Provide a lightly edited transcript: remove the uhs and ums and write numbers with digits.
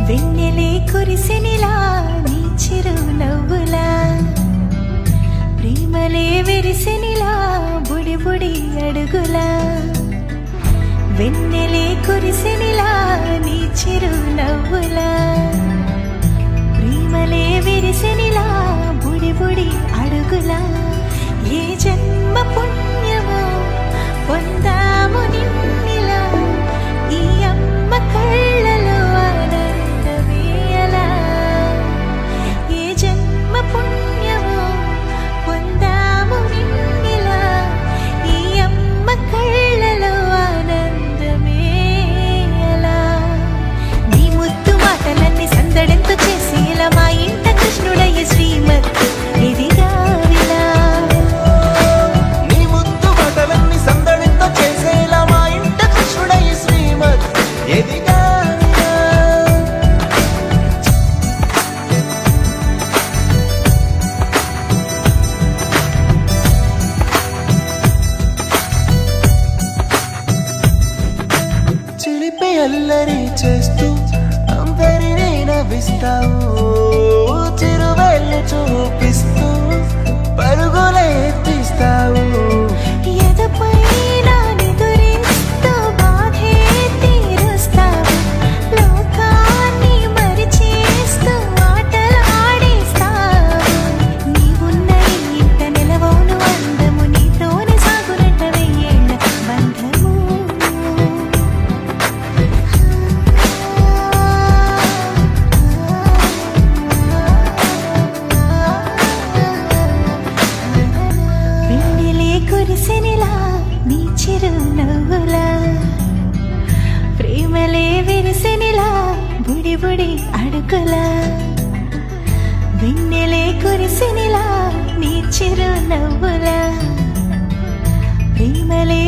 వెన్నెలే కురిసెనిలా నీ చిరు నవ్వులా ప్రేమలే విరిసెనిలా బుడి బుడి అడుగులా వెన్నెలే కురిసెనిలా నీ చిరు నవ్వులా ప్రేమలే విరిసెనిలా బుడి బుడి అడుగులా ఏ జన్మ పుణ్యమో పొందాము నిన్నిలా ఈ అమ్మ కళ్ళలో ఆనందమే అలా ఏ జన్మ పుణ్యమో పొందాము నిన్నిలా ఈ అమ్మ కళ్ళలో ఆనందమే అలా నీ ముద్దు మాటలన్నీ సందడెంతో చేసి ఇలా మా ఇంట కృష్ణుడయ్య శ్రీమత్ ఇదిగా విలా అల్లరి చేస్తూ అందరినీ నవ్విస్తావు చిరువెళ్ళు చూపిస్తూ పరుగులే ఎత్తిస్తావు ఎదపై నా నిదురిస్తూ బాధే తీరుస్తావు లోకాన్ని మరిచేస్తూ ఆటలు ఆడేస్తావు నీవున్న ఇంత నిలవోను అందము నీతోనే సాగునట్ట వెయ్యేళ్ళ బంధము కురిసెనిలా నీ చిరు నవ్వులా ప్రేమలే విరిసెనిలా బుడి బుడి అడుగులా వెన్నెలే కురిసెనిలా నీ చిరు నవ్వులా ప్రేమలే